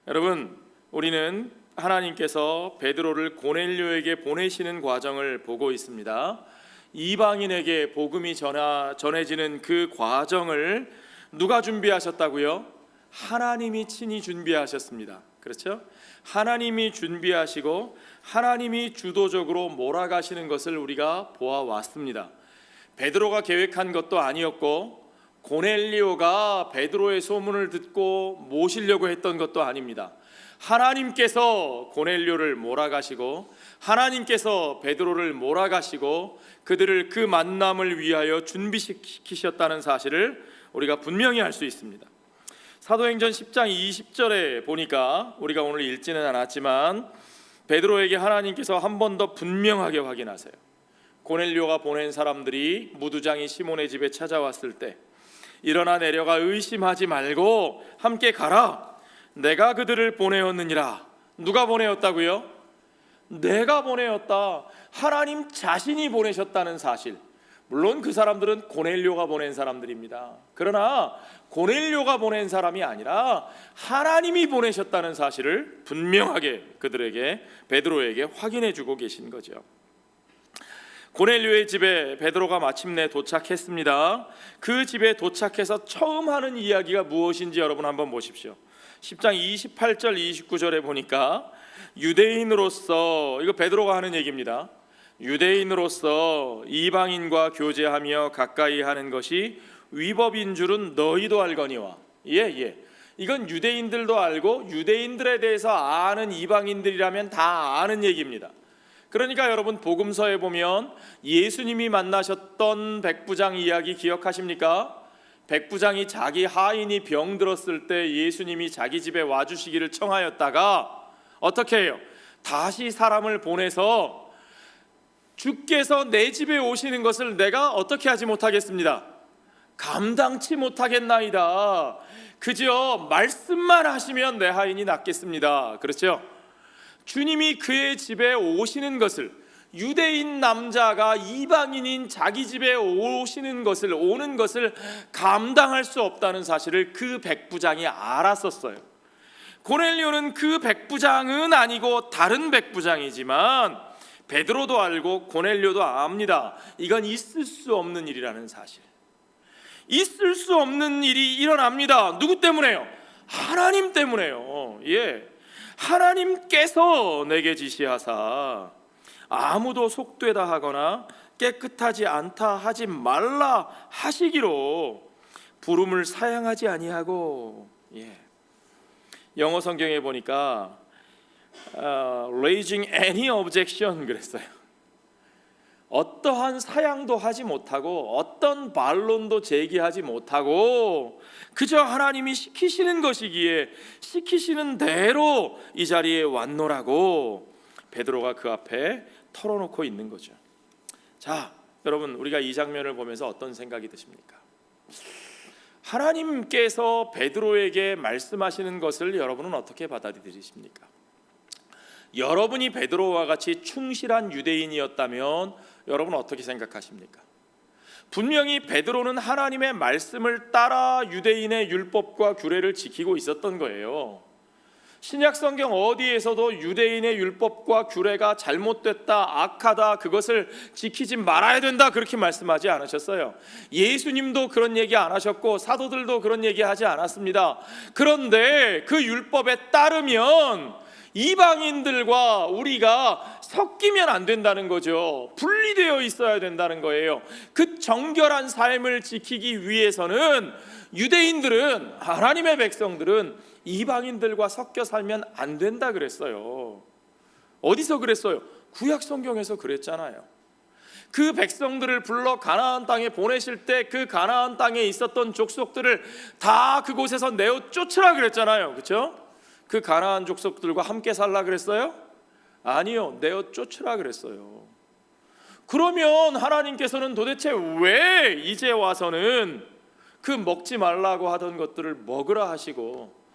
여러분, 우리는 하나님께서 베드로를 고넬료에게 보내시는 과정을 보고 있습니다. 이방인에게 복음이 전해지는 그 과정을 누가 준비하셨다고요? 하나님이 친히 준비하셨습니다. 그렇죠? 하나님이 준비하시고 하나님이 주도적으로 몰아가시는 것을 우리가 보아왔습니다. 베드로가 계획한 것도 아니었고 고넬료가 베드로의 소문을 듣고 모시려고 했던 것도 아닙니다. 하나님께서 고넬료를 몰아가시고 하나님께서 베드로를 몰아가시고 그들을 그 만남을 위하여 준비시키셨다는 사실을 우리가 분명히 알 수 있습니다. 사도행전 10장 20절에 보니까 우리가 오늘 읽지는 않았지만 베드로에게 하나님께서 한 번 더 분명하게 확인하세요. 고넬료가 보낸 사람들이 무두장이 시몬의 집에 찾아왔을 때 일어나 내려가 의심하지 말고 함께 가라. 내가 그들을 보내었느니라. 누가 보내었다고요? 내가 보내었다. 하나님 자신이 보내셨다는 사실. 물론 그 사람들은 고넬료가 보낸 사람들입니다. 그러나 고넬료가 보낸 사람이 아니라 하나님이 보내셨다는 사실을 분명하게 그들에게, 베드로에게 확인해 주고 계신 거죠. 고넬료의 집에 베드로가 마침내 도착했습니다. 그 집에 도착해서 처음 하는 이야기가 무엇인지 여러분 한번 보십시오. 10장 28절 29절에 보니까 유대인으로서, 이거 베드로가 하는 얘기입니다. 유대인으로서 이방인과 교제하며 가까이 하는 것이 위법인 줄은 너희도 알거니와. 이건 유대인들도 알고 유대인들에 대해서 아는 이방인들이라면 다 아는 얘기입니다. 그러니까 여러분, 복음서에 보면 예수님이 만나셨던 백부장 이야기 기억하십니까? 백부장이 자기 하인이 병들었을 때 예수님이 자기 집에 와주시기를 청하였다가 어떻게 해요? 다시 사람을 보내서 주께서 내 집에 오시는 것을 내가 어떻게 하지 못하겠습니다. 감당치 못하겠나이다. 그저 말씀만 하시면 내 하인이 낫겠습니다. 그렇죠? 주님이 그의 집에 오시는 것을, 유대인 남자가 이방인인 자기 집에 오는 것을 감당할 수 없다는 사실을 그 백부장이 알았었어요. 고넬료는 그 백부장은 아니고 다른 백부장이지만 베드로도 알고 고넬료도 압니다. 이건 있을 수 없는 일이라는 사실. 있을 수 없는 일이 일어납니다. 누구 때문에요? 하나님 때문에요. 하나님께서 내게 지시하사 아무도 속되다 하거나 깨끗하지 않다 하지 말라 하시기로 부름을 사양하지 아니하고. 영어 성경에 보니까 raising any objection 그랬어요. 어떠한 사양도 하지 못하고 어떤 반론도 제기하지 못하고 그저 하나님이 시키시는 것이기에 시키시는 대로 이 자리에 왔노라고 베드로가 그 앞에 털어놓고 있는 거죠. 자, 여러분, 우리가 이 장면을 보면서 어떤 생각이 드십니까? 하나님께서 베드로에게 말씀하시는 것을 여러분은 어떻게 받아들이십니까? 여러분이 베드로와 같이 충실한 유대인이었다면 여러분 어떻게 생각하십니까? 분명히 베드로는 하나님의 말씀을 따라 유대인의 율법과 규례를 지키고 있었던 거예요. 신약 성경 어디에서도 유대인의 율법과 규례가 잘못됐다, 악하다, 그것을 지키지 말아야 된다 그렇게 말씀하지 않으셨어요. 예수님도 그런 얘기 안 하셨고 사도들도 그런 얘기 하지 않았습니다. 그런데 그 율법에 따르면 이방인들과 우리가 섞이면 안 된다는 거죠. 분리되어 있어야 된다는 거예요. 그 정결한 삶을 지키기 위해서는 유대인들은, 하나님의 백성들은 이방인들과 섞여 살면 안 된다 그랬어요. 어디서 그랬어요? 구약 성경에서 그랬잖아요. 그 백성들을 불러 가나안 땅에 보내실 때 그 가나안 땅에 있었던 족속들을 다 그곳에서 내어 쫓으라 그랬잖아요. 그렇죠? 그 가나안 족속들과 함께 살라 그랬어요? 아니요, 내어 쫓으라 그랬어요. 그러면 하나님께서는 도대체 왜 이제 와서는 그 먹지 말라고 하던 것들을 먹으라 하시고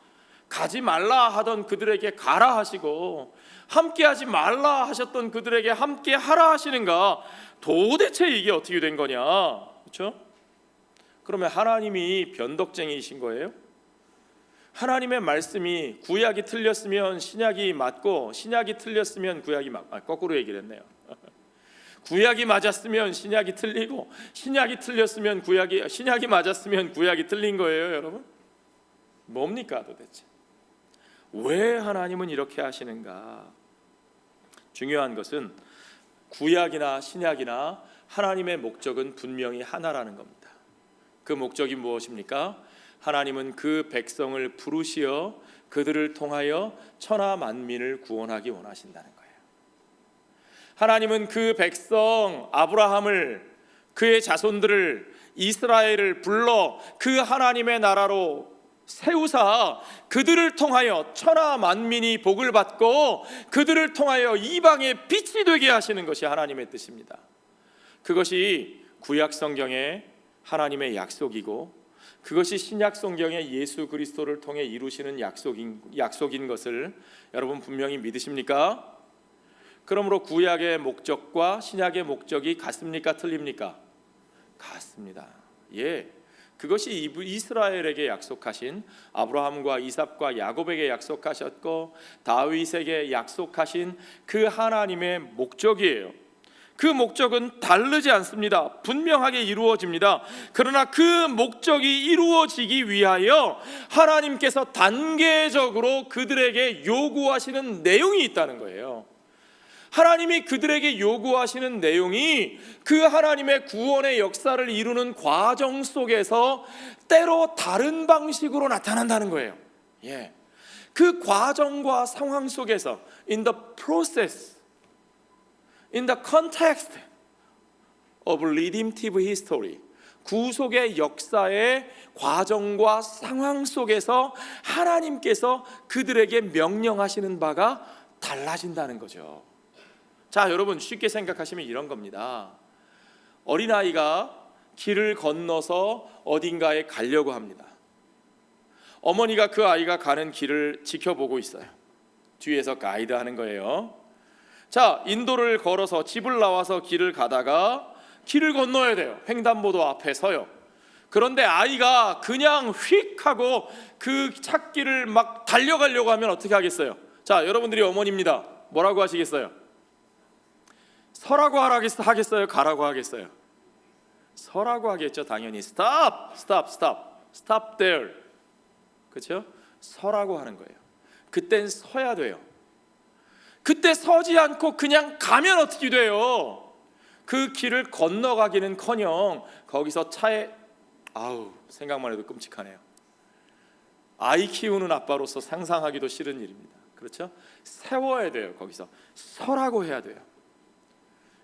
가지 말라 하던 그들에게 가라 하시고 함께 하지 말라 하셨던 그들에게 함께 하라 하시는가? 도대체 이게 어떻게 된 거냐? 그렇죠? 그러면 하나님이 변덕쟁이이신 거예요? 하나님의 말씀이 구약이 틀렸으면 신약이 맞고 신약이 틀렸으면 구약이 거꾸로 얘기를 했네요. 구약이 맞았으면 신약이 틀리고 신약이 틀렸으면 신약이 맞았으면 구약이 틀린 거예요, 여러분. 뭡니까 도대체? 왜 하나님은 이렇게 하시는가? 중요한 것은 구약이나 신약이나 하나님의 목적은 분명히 하나라는 겁니다. 그 목적이 무엇입니까? 하나님은 그 백성을 부르시어 그들을 통하여 천하 만민을 구원하기 원하신다는 거예요. 하나님은 그 백성 아브라함을, 그의 자손들을, 이스라엘을 불러 그 하나님의 나라로 세우사 그들을 통하여 천하 만민이 복을 받고 그들을 통하여 이방의 빛이 되게 하시는 것이 하나님의 뜻입니다. 그것이 구약 성경의 하나님의 약속이고 그것이 신약 성경의 예수 그리스도를 통해 이루시는 약속인 것을 여러분 분명히 믿으십니까? 그러므로 구약의 목적과 신약의 목적이 같습니까? 틀립니까? 같습니다. 예, 그것이 이스라엘에게 약속하신, 아브라함과 이삭과 야곱에게 약속하셨고 다윗에게 약속하신 그 하나님의 목적이에요. 그 목적은 다르지 않습니다. 분명하게 이루어집니다. 그러나 그 목적이 이루어지기 위하여 하나님께서 단계적으로 그들에게 요구하시는 내용이 있다는 거예요. 하나님이 그들에게 요구하시는 내용이 그 하나님의 구원의 역사를 이루는 과정 속에서 때로 다른 방식으로 나타난다는 거예요. 예. 그 과정과 상황 속에서 in the process, in the context of redemptive history, 구속의 역사의 과정과 상황 속에서 하나님께서 그들에게 명령하시는 바가 달라진다는 거죠. 자, 여러분 쉽게 생각하시면 이런 겁니다. 어린아이가 길을 건너서 어딘가에 가려고 합니다. 어머니가 그 아이가 가는 길을 지켜보고 있어요. 뒤에서 가이드하는 거예요. 자, 인도를 걸어서 집을 나와서 길을 가다가 길을 건너야 돼요. 횡단보도 앞에 서요. 그런데 아이가 그냥 휙 하고 그 찾길을 막 달려가려고 하면 어떻게 하겠어요? 자, 여러분들이 어머니입니다. 뭐라고 하시겠어요? 서라고 하겠어요? 가라고 하겠어요? 서라고 하겠죠. 당연히 stop, stop, stop, stop there. 그렇죠? 서라고 하는 거예요. 그땐 서야 돼요. 그때 서지 않고 그냥 가면 어떻게 돼요? 그 길을 건너가기는커녕 거기서 차에 생각만 해도 끔찍하네요. 아이 키우는 아빠로서 상상하기도 싫은 일입니다. 그렇죠? 세워야 돼요. 거기서 서라고 해야 돼요.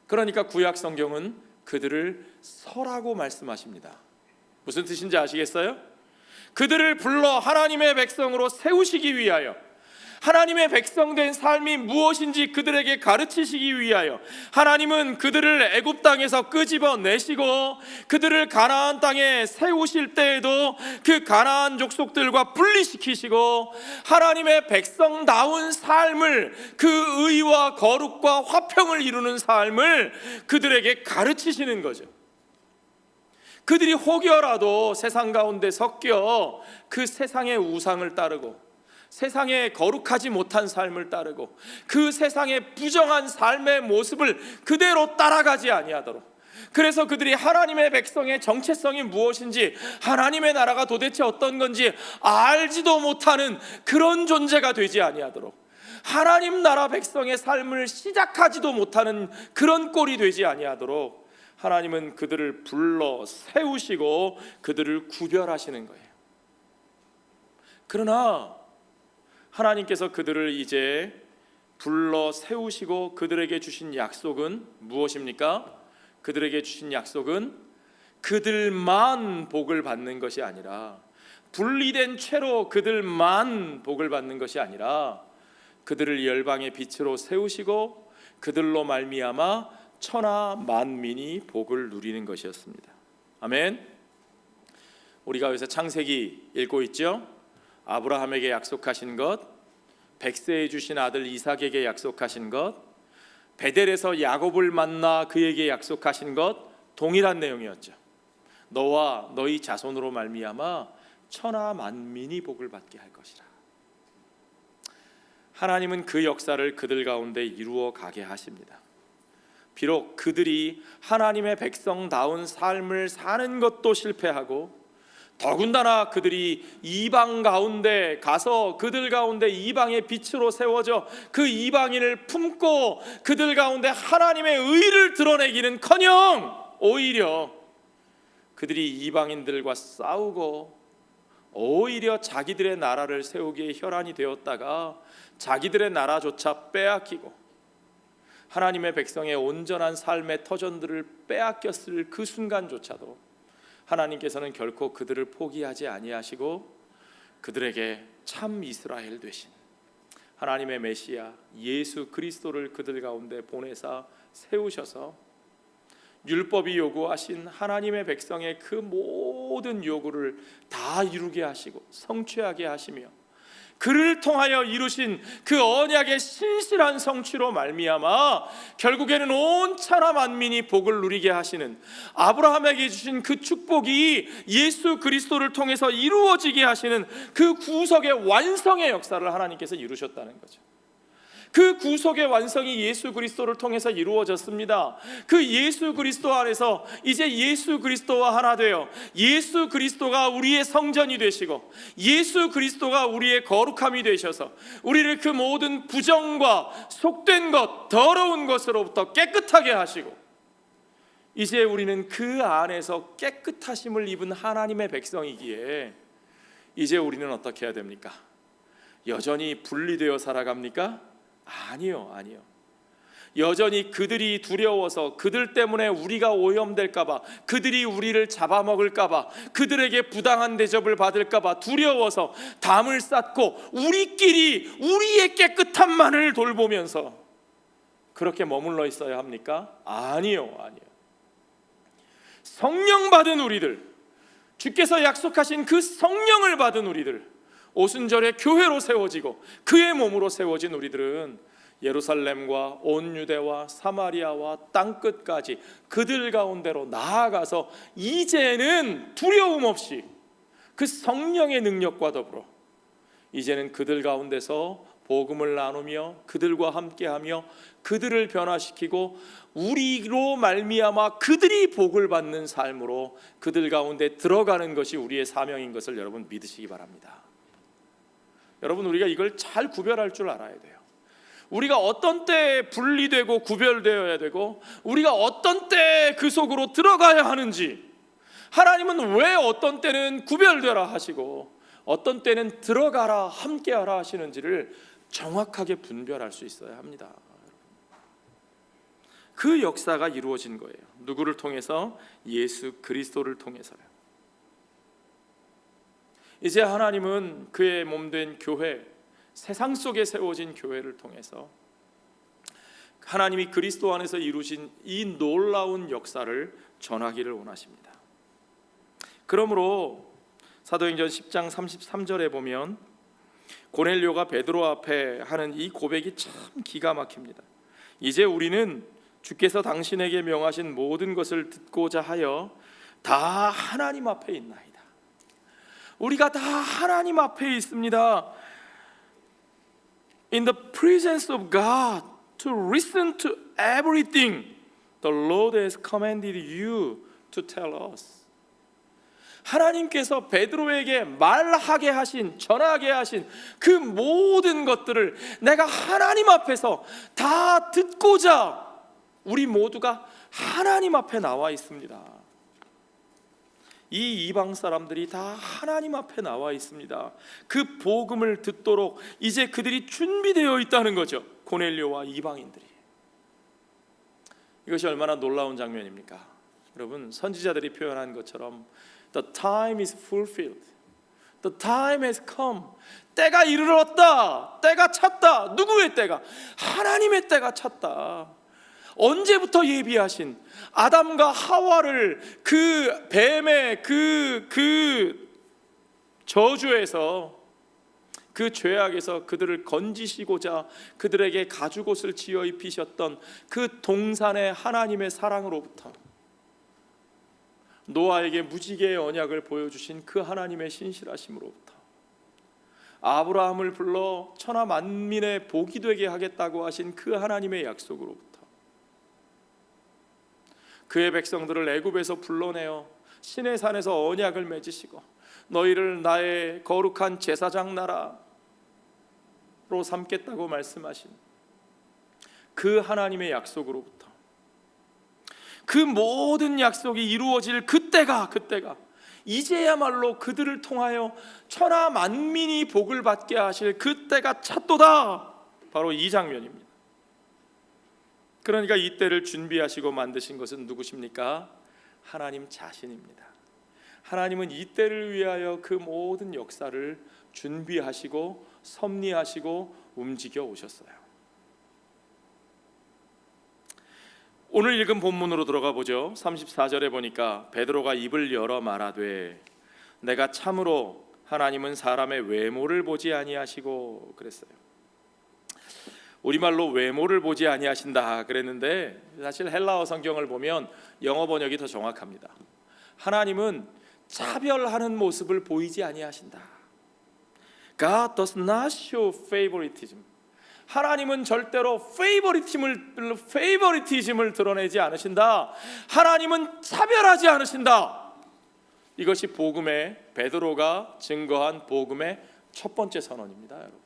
그러니까 구약 성경은 그들을 서라고 말씀하십니다. 무슨 뜻인지 아시겠어요? 그들을 불러 하나님의 백성으로 세우시기 위하여, 하나님의 백성된 삶이 무엇인지 그들에게 가르치시기 위하여 하나님은 그들을 애굽 땅에서 끄집어내시고 그들을 가나안 땅에 세우실 때에도 그 가나안 족속들과 분리시키시고 하나님의 백성다운 삶을, 그 의와 거룩과 화평을 이루는 삶을 그들에게 가르치시는 거죠. 그들이 혹여라도 세상 가운데 섞여 그 세상의 우상을 따르고 세상에 거룩하지 못한 삶을 따르고 그 세상의 부정한 삶의 모습을 그대로 따라가지 아니하도록, 그래서 그들이 하나님의 백성의 정체성이 무엇인지, 하나님의 나라가 도대체 어떤 건지 알지도 못하는 그런 존재가 되지 아니하도록, 하나님 나라 백성의 삶을 시작하지도 못하는 그런 꼴이 되지 아니하도록 하나님은 그들을 불러 세우시고 그들을 구별하시는 거예요. 그러나 하나님께서 그들을 이제 불러 세우시고 그들에게 주신 약속은 무엇입니까? 그들에게 주신 약속은 그들만 복을 받는 것이 아니라, 분리된 채로 그들만 복을 받는 것이 아니라 그들을 열방의 빛으로 세우시고 그들로 말미암아 천하 만민이 복을 누리는 것이었습니다. 아멘. 우리가 여기서 창세기 읽고 있죠? 아브라함에게 약속하신 것, 백세에 주신 아들 이삭에게 약속하신 것, 베델에서 야곱을 만나 그에게 약속하신 것, 동일한 내용이었죠. 너와 너희 자손으로 말미암아 천하 만민이 복을 받게 할 것이라. 하나님은 그 역사를 그들 가운데 이루어 가게 하십니다. 비록 그들이 하나님의 백성다운 삶을 사는 것도 실패하고, 더군다나 그들이 이방 가운데 가서 그들 가운데 이방의 빛으로 세워져 그 이방인을 품고 그들 가운데 하나님의 의를 드러내기는커녕 오히려 그들이 이방인들과 싸우고 오히려 자기들의 나라를 세우기에 혈안이 되었다가 자기들의 나라조차 빼앗기고 하나님의 백성의 온전한 삶의 터전들을 빼앗겼을 그 순간조차도 하나님께서는 결코 그들을 포기하지 아니하시고 그들에게 참 이스라엘 되신 하나님의 메시아 예수 그리스도를 그들 가운데 보내사 세우셔서 율법이 요구하신 하나님의 백성의 그 모든 요구를 다 이루게 하시고 성취하게 하시며, 그를 통하여 이루신 그 언약의 신실한 성취로 말미암아 결국에는 온 천하 만민이 복을 누리게 하시는, 아브라함에게 주신 그 축복이 예수 그리스도를 통해서 이루어지게 하시는 그 구속의 완성의 역사를 하나님께서 이루셨다는 거죠. 그 구속의 완성이 예수 그리스도를 통해서 이루어졌습니다. 그 예수 그리스도 안에서 이제 예수 그리스도와 하나 되어 예수 그리스도가 우리의 성전이 되시고 예수 그리스도가 우리의 거룩함이 되셔서 우리를 그 모든 부정과 속된 것, 더러운 것으로부터 깨끗하게 하시고, 이제 우리는 그 안에서 깨끗하심을 입은 하나님의 백성이기에 이제 우리는 어떻게 해야 됩니까? 여전히 분리되어 살아갑니까? 아니요. 여전히 그들이 두려워서, 그들 때문에 우리가 오염될까봐, 그들이 우리를 잡아먹을까봐, 그들에게 부당한 대접을 받을까봐 두려워서 담을 쌓고 우리끼리 우리의 깨끗함만을 돌보면서 그렇게 머물러 있어야 합니까? 아니요. 성령 받은 우리들, 주께서 약속하신 그 성령을 받은 우리들, 오순절에 교회로 세워지고 그의 몸으로 세워진 우리들은 예루살렘과 온 유대와 사마리아와 땅끝까지 그들 가운데로 나아가서 이제는 두려움 없이 그 성령의 능력과 더불어 이제는 그들 가운데서 복음을 나누며 그들과 함께하며 그들을 변화시키고 우리로 말미암아 그들이 복을 받는 삶으로 그들 가운데 들어가는 것이 우리의 사명인 것을 여러분 믿으시기 바랍니다. 여러분, 우리가 이걸 잘 구별할 줄 알아야 돼요. 우리가 어떤 때에 분리되고 구별되어야 되고 우리가 어떤 때에 그 속으로 들어가야 하는지, 하나님은 왜 어떤 때는 구별되라 하시고 어떤 때는 들어가라 함께하라 하시는지를 정확하게 분별할 수 있어야 합니다. 그 역사가 이루어진 거예요. 누구를 통해서? 예수 그리스도를 통해서요. 이제 하나님은 그의 몸된 교회, 세상 속에 세워진 교회를 통해서 하나님이 그리스도 안에서 이루신 이 놀라운 역사를 전하기를 원하십니다. 그러므로 사도행전 10장 33절에 보면 고넬료가 베드로 앞에 하는 이 고백이 참 기가 막힙니다. 이제 우리는 주께서 당신에게 명하신 모든 것을 듣고자 하여 다 하나님 앞에 있나이다. 우리가 다 하나님 앞에 있습니다. In the presence of God, to listen to everything the Lord has commanded you to tell us. 하나님께서 베드로에게 말하게 하신, 전하게 하신 그 모든 것들을 내가 하나님 앞에서 다 듣고자 우리 모두가 하나님 앞에 나와 있습니다. 이 이방 사람들이 다 하나님 앞에 나와 있습니다. 그 복음을 듣도록 이제 그들이 준비되어 있다는 거죠. 고넬료와 이방인들이. 이것이 얼마나 놀라운 장면입니까? 여러분, 선지자들이 표현한 것처럼 The time is fulfilled. The time has come. 때가 이르렀다. 때가 찼다. 누구의 때가? 하나님의 때가 찼다. 언제부터 예비하신 아담과 하와를 그 뱀의 그 저주에서, 그 죄악에서 그들을 건지시고자 그들에게 가죽옷을 지어 입히셨던 그 동산의 하나님의 사랑으로부터 노아에게 무지개의 언약을 보여주신 그 하나님의 신실하심으로부터, 아브라함을 불러 천하 만민의 복이 되게 하겠다고 하신 그 하나님의 약속으로부터, 그의 백성들을 애굽에서 불러내어 신의 산에서 언약을 맺으시고 너희를 나의 거룩한 제사장 나라로 삼겠다고 말씀하신 그 하나님의 약속으로부터, 그 모든 약속이 이루어질 그때가 이제야말로 그들을 통하여 천하 만민이 복을 받게 하실 그때가 찼도다. 바로 이 장면입니다. 그러니까 이 때를 준비하시고 만드신 것은 누구십니까? 하나님 자신입니다. 하나님은 이 때를 위하여 그 모든 역사를 준비하시고 섭리하시고 움직여 오셨어요. 오늘 읽은 본문으로 들어가 보죠. 34절에 보니까 베드로가 입을 열어 말하되 내가 참으로 하나님은 사람의 외모를 보지 아니하시고 그랬어요. 우리말로 외모를 보지 아니하신다 그랬는데 사실 헬라어 성경을 보면 영어 번역이 더 정확합니다. 하나님은 차별하는 모습을 보이지 아니하신다. God does not show favoritism. 하나님은 절대로 페이버리티즘을 드러내지 않으신다. 하나님은 차별하지 않으신다. 이것이 복음의, 베드로가 증거한 복음의 첫 번째 선언입니다. 여러분,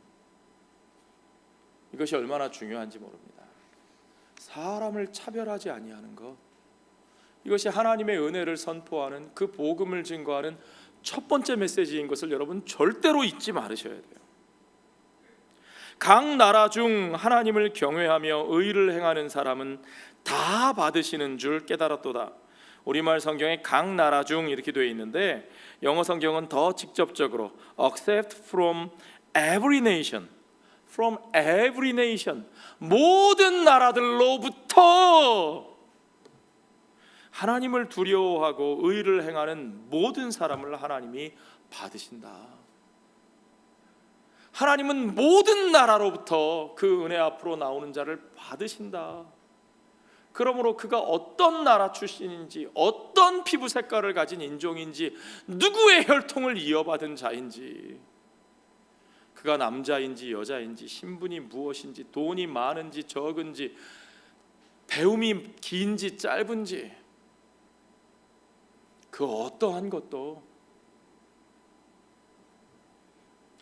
이것이 얼마나 중요한지 모릅니다. 사람을 차별하지 아니하는 것, 이것이 하나님의 은혜를 선포하는 그 복음을 증거하는 첫 번째 메시지인 것을 여러분 절대로 잊지 말으셔야 돼요. 각 나라 중 하나님을 경외하며 의를 행하는 사람은 다 받으시는 줄 깨달았도다. 우리말 성경에 각 나라 중 이렇게 되어 있는데 영어 성경은 더 직접적으로 except from every nation, from every nation, 모든 나라들로부터 하나님을 두려워하고 의를 행하는 모든 사람을 하나님이 받으신다. 하나님은 모든 나라로부터 그 은혜 앞으로 나오는 자를 받으신다. 그러므로 그가 어떤 나라 출신인지, 어떤 피부 색깔을 가진 인종인지, 누구의 혈통을 이어받은 자인지, 그가 남자인지 여자인지, 신분이 무엇인지, 돈이 많은지 적은지, 배움이 긴지 짧은지, 그 어떠한 것도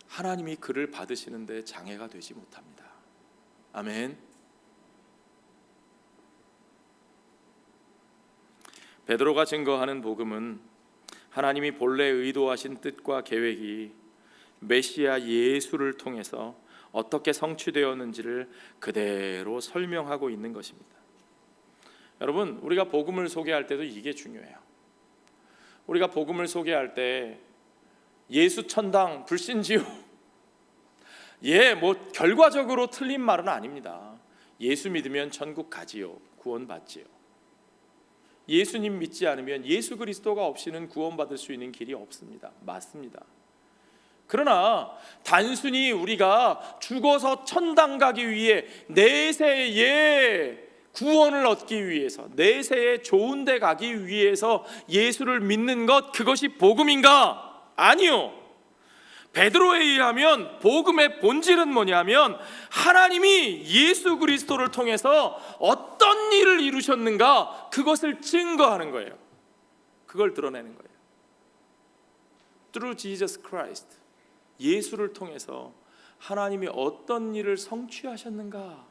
하나님이 그를 받으시는데 장애가 되지 못합니다. 아멘. 베드로가 증거하는 복음은 하나님이 본래 의도하신 뜻과 계획이 메시아 예수를 통해서 어떻게 성취되었는지를 그대로 설명하고 있는 것입니다. 여러분, 우리가 복음을 소개할 때도 이게 중요해요. 우리가 복음을 소개할 때 예수 천당 불신지요, 뭐 결과적으로 틀린 말은 아닙니다. 예수 믿으면 천국 가지요, 구원받지요. 예수님 믿지 않으면 예수 그리스도가 없이는 구원받을 수 있는 길이 없습니다. 맞습니다. 그러나 단순히 우리가 죽어서 천당 가기 위해 내세에 구원을 얻기 위해서, 내세에 좋은 데 가기 위해서 예수를 믿는 것, 그것이 복음인가? 아니요. 베드로에 의하면 복음의 본질은 뭐냐면 하나님이 예수 그리스도를 통해서 어떤 일을 이루셨는가, 그것을 증거하는 거예요. 그걸 드러내는 거예요. Through Jesus Christ, 예수를 통해서 하나님이 어떤 일을 성취하셨는가.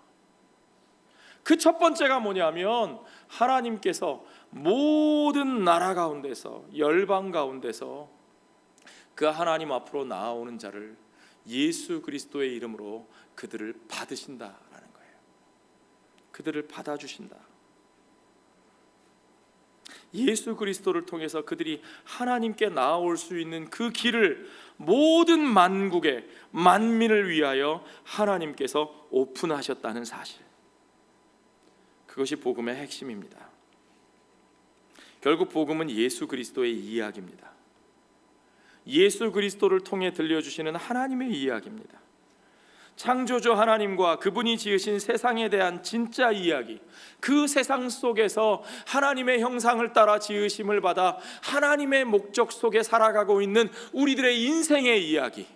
그 첫 번째가 뭐냐면 하나님께서 모든 나라 가운데서, 열방 가운데서 그 하나님 앞으로 나아오는 자를 예수 그리스도의 이름으로 그들을 받으신다라는 거예요. 그들을 받아주신다. 예수 그리스도를 통해서 그들이 하나님께 나아올 수 있는 그 길을 모든 만국의 만민을 위하여 하나님께서 오픈하셨다는 사실, 그것이 복음의 핵심입니다. 결국 복음은 예수 그리스도의 예수 그리스도를 통해 들려주시는 하나님의 이야기입니다. 창조주 하나님과 그분이 지으신 세상에 대한 진짜 이야기, 그 세상 속에서 하나님의 형상을 따라 지으심을 받아 하나님의 목적 속에 살아가고 있는 우리들의 인생의 이야기,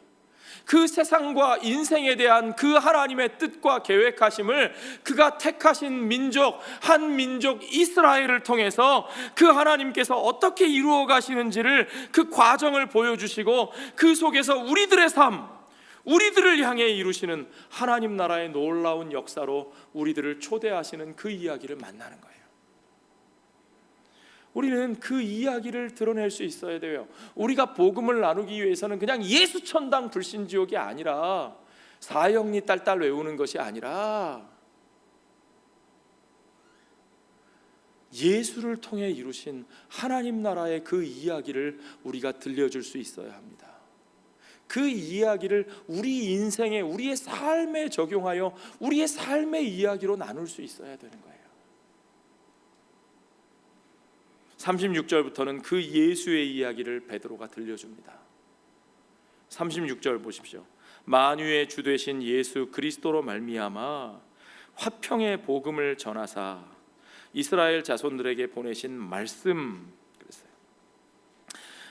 그 세상과 인생에 대한 그 하나님의 뜻과 계획하심을 그가 택하신 민족, 한 민족 이스라엘을 통해서 그 하나님께서 어떻게 이루어 가시는지를, 그 과정을 보여주시고 그 속에서 우리들의 삶, 우리들을 향해 이루시는 하나님 나라의 놀라운 역사로 우리들을 초대하시는 그 이야기를 만나는 거예요. 우리는 그 이야기를 드러낼 수 있어야 돼요. 우리가 복음을 나누기 위해서는 그냥 예수천당 불신지옥이 아니라, 사형리 딸딸 외우는 것이 아니라, 예수를 통해 이루신 하나님 나라의 그 이야기를 우리가 들려줄 수 있어야 합니다. 그 이야기를 우리 인생에, 우리의 삶에 적용하여 우리의 삶의 이야기로 나눌 수 있어야 되는 거예요. 36절부터는 그 예수의 이야기를 베드로가 들려줍니다. 36절 보십시오. 만유의 주 되신 예수 그리스도로 말미암아 화평의 복음을 전하사 이스라엘 자손들에게 보내신 말씀. 그랬어요.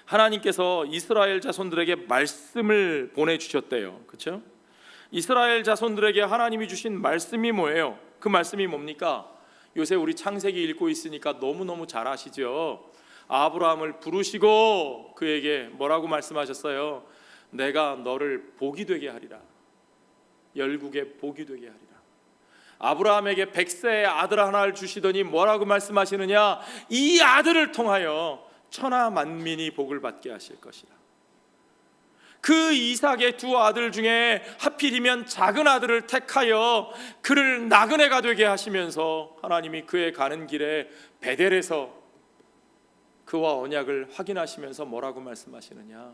하나님께서 이스라엘 자손들에게 말씀을 보내주셨대요. 그렇죠? 이스라엘 자손들에게 하나님이 주신 말씀이 뭐예요? 그 말씀이 뭡니까? 요새 우리 창세기 읽고 있으니까 너무너무 잘 아시죠? 아브라함을 부르시고 그에게 뭐라고 말씀하셨어요? 내가 너를 복이 되게 하리라. 열국의 복이 되게 하리라. 아브라함에게 100세의 아들 하나를 주시더니 뭐라고 말씀하시느냐? 이 아들을 통하여 천하 만민이 복을 받게 하실 것이라. 그 이삭의 두 아들 중에 하필이면 작은 아들을 택하여 그를 나그네가 되게 하시면서 하나님이 그의 가는 길에 베델에서 그와 언약을 확인하시면서 뭐라고 말씀하시느냐?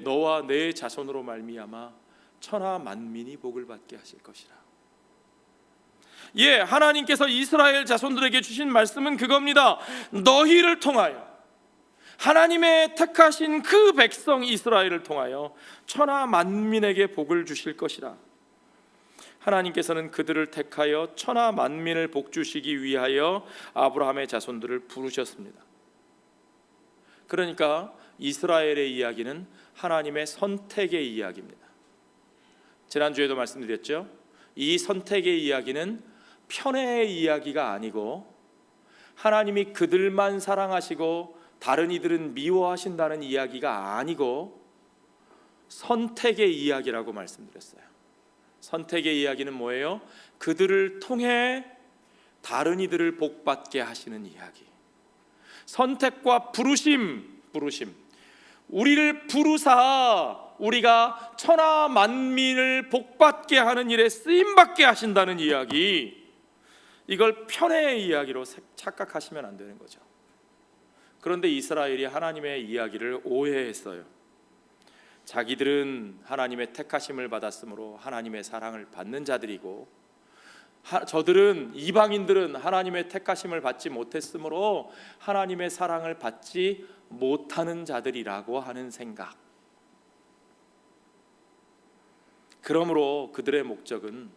너와 내 자손으로 말미암아 천하 만민이 복을 받게 하실 것이라. 예, 하나님께서 이스라엘 자손들에게 주신 말씀은 그겁니다. 너희를 통하여, 하나님의 택하신 그 백성 이스라엘을 통하여 천하 만민에게 복을 주실 것이라. 하나님께서는 그들을 택하여 천하 만민을 복 주시기 위하여 아브라함의 자손들을 부르셨습니다. 그러니까 이스라엘의 이야기는 하나님의 선택의 이야기입니다. 지난주에도 말씀드렸죠. 이 선택의 이야기는 편애의 이야기가 아니고, 하나님이 그들만 사랑하시고 다른 이들은 미워하신다는 이야기가 아니고, 선택의 이야기라고 말씀드렸어요. 선택의 이야기는 뭐예요? 그들을 통해 다른 이들을 복받게 하시는 이야기. 선택과 부르심. 우리를 부르사 우리가 천하 만민을 복받게 하는 일에 쓰임받게 하신다는 이야기. 이걸 편애의 이야기로 착각하시면 안 되는 거죠. 그런데 이스라엘이 하나님의 이야기를 오해했어요. 자기들은 하나님의 택하심을 받았으므로 하나님의 사랑을 받는 자들이고, 저들은, 이방인들은 하나님의 택하심을 받지 못했으므로 하나님의 사랑을 받지 못하는 자들이라고 하는 생각. 그러므로 그들의 목적은,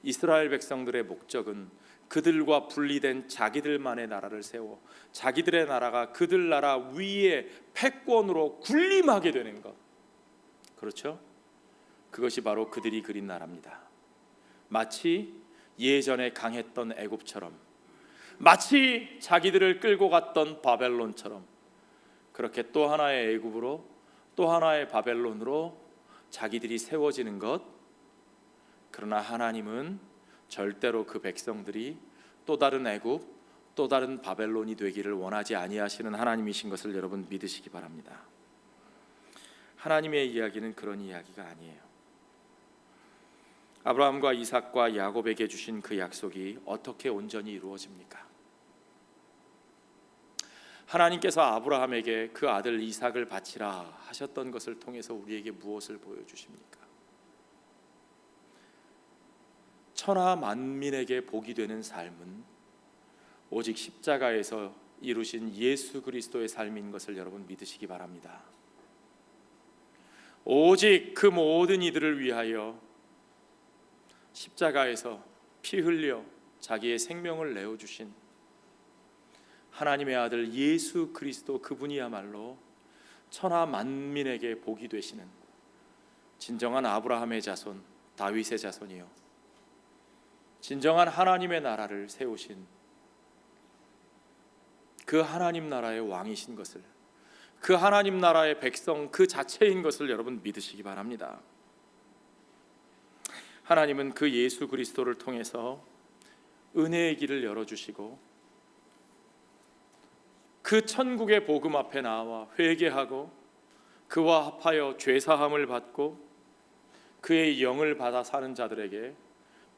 이스라엘 백성들의 목적은 그들과 분리된 자기들만의 나라를 세워 자기들의 나라가 그들 나라 위에 패권으로 군림하게 되는 것. 그렇죠? 그것이 바로 그들이 그린 나라입니다. 마치 예전에 강했던 애굽처럼, 마치 자기들을 끌고 갔던 바벨론처럼, 그렇게 또 하나의 애굽으로, 또 하나의 바벨론으로 자기들이 세워지는 것. 그러나 하나님은 절대로 그 백성들이 또 다른 애굽, 또 다른 바벨론이 되기를 원하지 아니하시는 하나님이신 것을 여러분 믿으시기 바랍니다. 하나님의 이야기는 그런 이야기가 아니에요. 아브라함과 이삭과 야곱에게 주신 그 약속이 어떻게 온전히 이루어집니까? 하나님께서 아브라함에게 그 아들 이삭을 바치라 하셨던 것을 통해서 우리에게 무엇을 보여주십니까? 천하 만민에게 복이 되는 삶은 오직 십자가에서 이루신 예수 그리스도의 삶인 것을 여러분 믿으시기 바랍니다. 오직 그 모든 이들을 위하여 십자가에서 피 흘려 자기의 생명을 내어주신 하나님의 아들 예수 그리스도, 그분이야말로 천하 만민에게 복이 되시는 진정한 아브라함의 자손, 다윗의 자손이요, 진정한 하나님의 나라를 세우신 그 하나님 나라의 왕이신 것을, 그 하나님 나라의 백성 그 자체인 것을 여러분 믿으시기 바랍니다. 하나님은 그 예수 그리스도를 통해서 은혜의 길을 열어주시고 그 천국의 복음 앞에 나와 회개하고 그와 합하여 죄사함을 받고 그의 영을 받아 사는 자들에게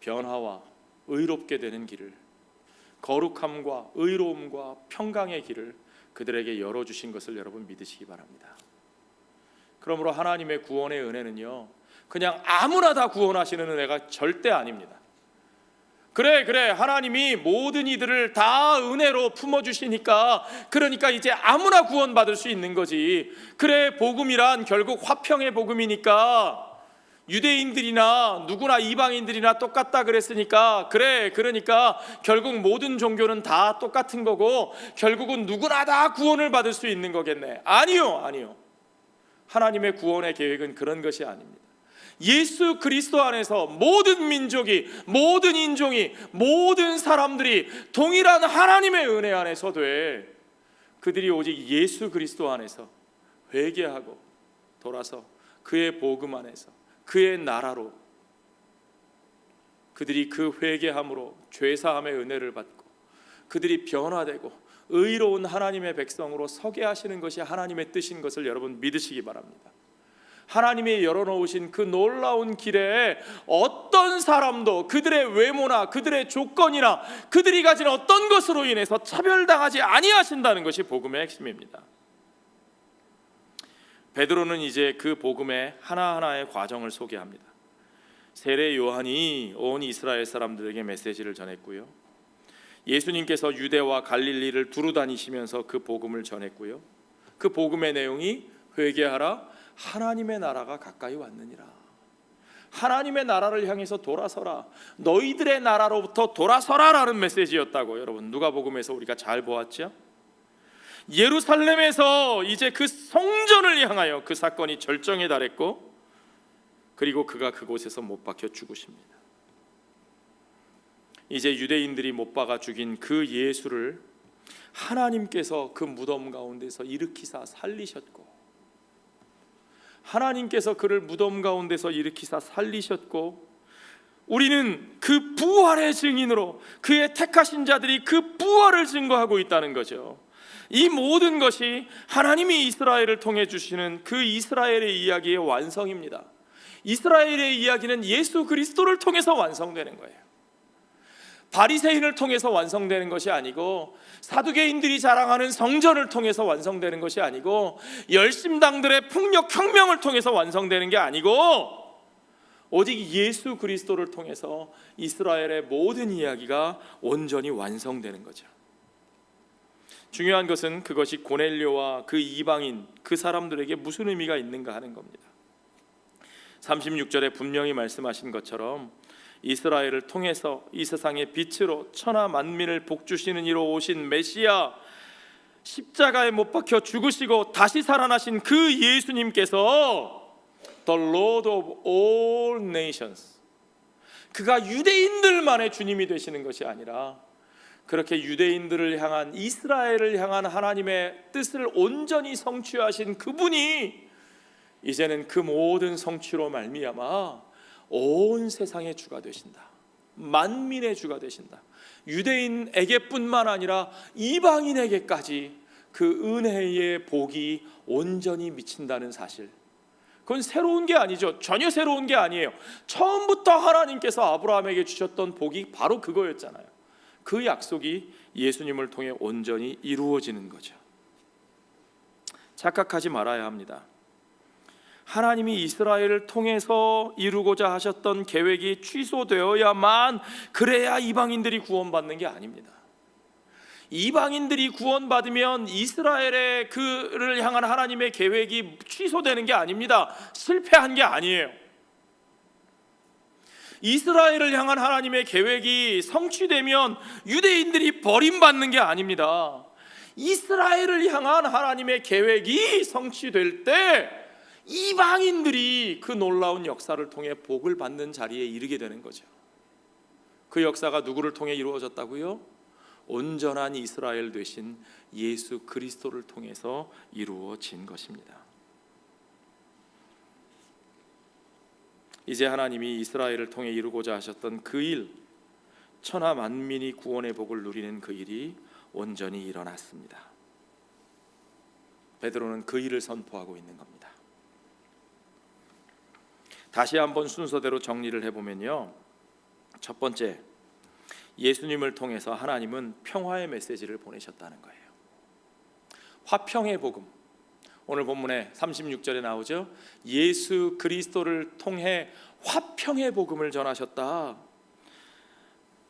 변화와 의롭게 되는 길을, 거룩함과 의로움과 평강의 길을 그들에게 열어주신 것을 여러분 믿으시기 바랍니다. 그러므로 하나님의 구원의 은혜는요, 그냥 아무나 다 구원하시는 은혜가 절대 아닙니다. 그래 하나님이 모든 이들을 다 은혜로 품어주시니까 그러니까 이제 아무나 구원받을 수 있는 거지. 그래, 복음이란 결국 화평의 복음이니까 유대인들이나 누구나 이방인들이나 똑같다 그랬으니까 그러니까 결국 모든 종교는 다 똑같은 거고 결국은 누구나 다 구원을 받을 수 있는 거겠네. 아니요. 하나님의 구원의 계획은 그런 것이 아닙니다. 예수 그리스도 안에서 모든 민족이, 모든 인종이, 모든 사람들이 동일한 하나님의 은혜 안에서 그들이 오직 예수 그리스도 안에서 회개하고 돌아서 그의 복음 안에서 그의 나라로 그들이 그 회개함으로 죄사함의 은혜를 받고 그들이 변화되고 의로운 하나님의 백성으로 서게 하시는 것이 하나님의 뜻인 것을 여러분 믿으시기 바랍니다. 하나님이 열어놓으신 그 놀라운 길에 어떤 사람도 그들의 외모나 그들의 조건이나 그들이 가진 어떤 것으로 인해서 차별당하지 아니하신다는 것이 복음의 핵심입니다. 베드로는 이제 그 복음의 하나하나의 과정을 소개합니다. 세례 요한이 온 이스라엘 사람들에게 메시지를 전했고요, 예수님께서 유대와 갈릴리를 두루 다니시면서 그 복음을 전했고요, 그 복음의 내용이 회개하라, 하나님의 나라가 가까이 왔느니라, 하나님의 나라를 향해서 돌아서라, 너희들의 나라로부터 돌아서라라는 메시지였다고 여러분 누가복음에서 우리가 잘 보았죠. 예루살렘에서 이제 그 성전을 향하여 그 사건이 절정에 달했고 그리고 그가 그곳에서 못 박혀 죽으십니다. 이제 유대인들이 못 박아 죽인 그 예수를 하나님께서 그 무덤 가운데서 일으키사 살리셨고, 하나님께서 그를 무덤 가운데서 일으키사 살리셨고, 우리는 그 부활의 증인으로 그의 택하신 자들이 그 부활을 증거하고 있다는 거죠. 이 모든 것이 하나님이 이스라엘을 통해 주시는 그 이스라엘의 이야기의 완성입니다. 이스라엘의 이야기는 예수 그리스도를 통해서 완성되는 거예요. 바리새인을 통해서 완성되는 것이 아니고, 사두개인들이 자랑하는 성전을 통해서 완성되는 것이 아니고, 열심당들의 폭력 혁명을 통해서 완성되는 게 아니고, 오직 예수 그리스도를 통해서 이스라엘의 모든 이야기가 온전히 완성되는 거죠. 중요한 것은 그것이 고넬료와 그 이방인 그 사람들에게 무슨 의미가 있는가 하는 겁니다. 36절에 분명히 말씀하신 것처럼 이스라엘을 통해서 이 세상의 빛으로 천하 만민을 복주시는 이로 오신 메시아, 십자가에 못 박혀 죽으시고 다시 살아나신 그 예수님께서 The Lord of all nations, 그가 유대인들만의 주님이 되시는 것이 아니라 그렇게 유대인들을 향한, 이스라엘을 향한 하나님의 뜻을 온전히 성취하신 그분이 이제는 그 모든 성취로 말미암아 온 세상의 주가 되신다. 만민의 주가 되신다. 유대인에게뿐만 아니라 이방인에게까지 그 은혜의 복이 온전히 미친다는 사실, 그건 새로운 게 아니죠. 전혀 새로운 게 아니에요. 처음부터 하나님께서 아브라함에게 주셨던 복이 바로 그거였잖아요. 그 약속이 예수님을 통해 온전히 이루어지는 거죠. 착각하지 말아야 합니다. 하나님이 이스라엘을 통해서 이루고자 하셨던 계획이 취소되어야만, 그래야 이방인들이 구원받는 게 아닙니다. 이방인들이 구원받으면 이스라엘의 그를 향한 하나님의 계획이 취소되는 게 아닙니다. 실패한 게 아니에요. 이스라엘을 향한 하나님의 계획이 성취되면 유대인들이 버림받는 게 아닙니다. 이스라엘을 향한 하나님의 계획이 성취될 때 이방인들이 그 놀라운 역사를 통해 복을 받는 자리에 이르게 되는 거죠. 그 역사가 누구를 통해 이루어졌다고요? 온전한 이스라엘 되신 예수 그리스도를 통해서 이루어진 것입니다. 이제 하나님이 이스라엘을 통해 이루고자 하셨던 그 일, 천하 만민이 구원의 복을 누리는 그 일이 온전히 일어났습니다. 베드로는 그 일을 선포하고 있는 겁니다. 다시 한번 순서대로 정리를 해보면요, 첫 번째, 예수님을 통해서 하나님은 평화의 메시지를 보내셨다는 거예요. 화평의 복음, 오늘 본문에 36절에 나오죠. 예수 그리스도를 통해 화평의 복음을 전하셨다.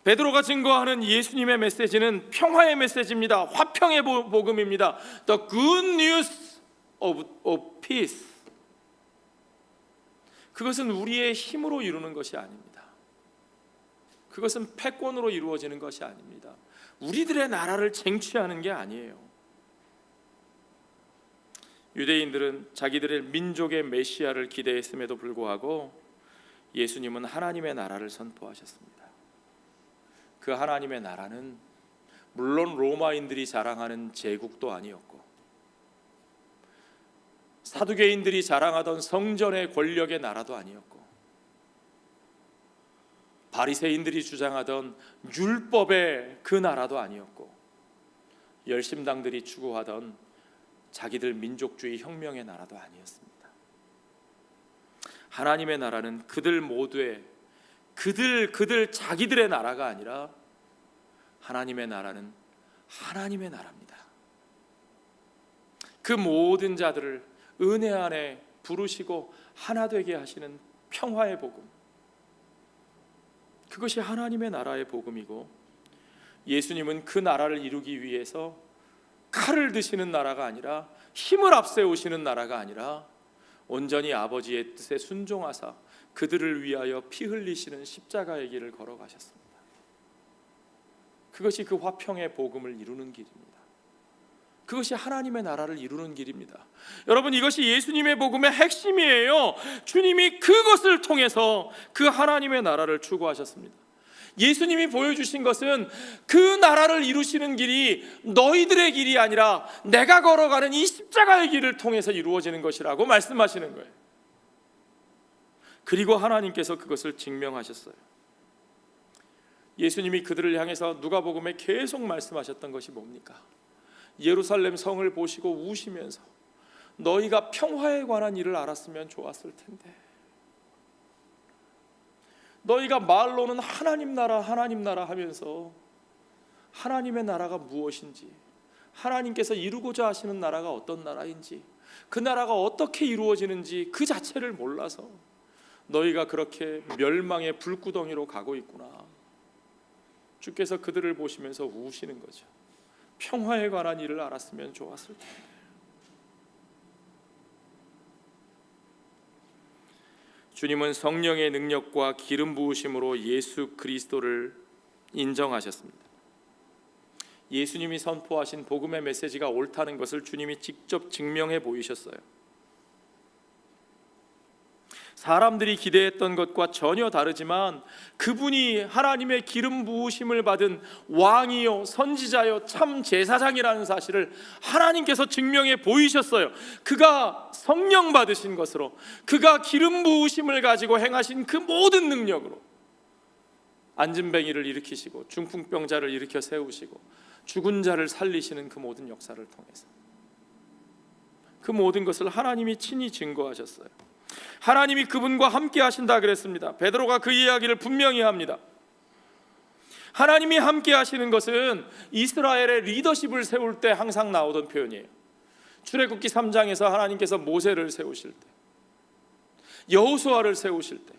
베드로가 증거하는 예수님의 메시지는 평화의 메시지입니다. 화평의 복음입니다. The good news of peace. 그것은 우리의 힘으로 이루는 것이 아닙니다. 그것은 패권으로 이루어지는 것이 아닙니다. 우리들의 나라를 쟁취하는 게 아니에요. 유대인들은 자기들의 민족의 메시아를 기대했음에도 불구하고 예수님은 하나님의 나라를 선포하셨습니다. 그 하나님의 나라는 물론 로마인들이 자랑하는 제국도 아니었고, 사두개인들이 자랑하던 성전의 권력의 나라도 아니었고, 바리새인들이 주장하던 율법의 그 나라도 아니었고, 열심당들이 추구하던 자기들 민족주의 혁명의 나라도 아니었습니다. 하나님의 나라는 그들 모두의 그들 자기들의 나라가 아니라 하나님의 나라는 하나님의 나라입니다. 그 모든 자들을 은혜 안에 부르시고 하나 되게 하시는 평화의 복음, 그것이 하나님의 나라의 복음이고, 예수님은 그 나라를 이루기 위해서 칼을 드시는 나라가 아니라, 힘을 앞세우시는 나라가 아니라 온전히 아버지의 뜻에 순종하사 그들을 위하여 피 흘리시는 십자가의 길을 걸어가셨습니다. 그것이 그 화평의 복음을 이루는 길입니다. 그것이 하나님의 나라를 이루는 길입니다. 여러분, 이것이 예수님의 복음의 핵심이에요. 주님이 그것을 통해서 그 하나님의 나라를 추구하셨습니다. 예수님이 보여주신 것은 그 나라를 이루시는 길이 너희들의 길이 아니라 내가 걸어가는 이 십자가의 길을 통해서 이루어지는 것이라고 말씀하시는 거예요. 그리고 하나님께서 그것을 증명하셨어요. 예수님이 그들을 향해서 누가복음에 계속 말씀하셨던 것이 뭡니까? 예루살렘 성을 보시고 우시면서 너희가 평화에 관한 일을 알았으면 좋았을 텐데, 너희가 말로는 하나님 나라 하면서 하나님의 나라가 무엇인지, 하나님께서 이루고자 하시는 나라가 어떤 나라인지, 그 나라가 어떻게 이루어지는지 그 자체를 몰라서 너희가 그렇게 멸망의 불구덩이로 가고 있구나. 주께서 그들을 보시면서 우시는 거죠. 평화에 관한 일을 알았으면 좋았을 텐데. 주님은 성령의 능력과 기름 부으심으로 예수 그리스도를 인정하셨습니다. 예수님이 선포하신 복음의 메시지가 옳다는 것을 주님이 직접 증명해 보이셨어요. 사람들이 기대했던 것과 전혀 다르지만 그분이 하나님의 기름 부으심을 받은 왕이요 선지자요 참 제사장이라는 사실을 하나님께서 증명해 보이셨어요. 그가 성령 받으신 것으로, 그가 기름 부으심을 가지고 행하신 그 모든 능력으로 안진뱅이를 일으키시고 중풍병자를 일으켜 세우시고 죽은 자를 살리시는 그 모든 역사를 통해서 그 모든 것을 하나님이 친히 증거하셨어요. 하나님이 그분과 함께 하신다 그랬습니다. 베드로가 그 이야기를 분명히 합니다. 하나님이 함께 하시는 것은 이스라엘의 리더십을 세울 때 항상 나오던 표현이에요. 출애굽기 3장에서 하나님께서 모세를 세우실 때, 여호수아를 세우실 때,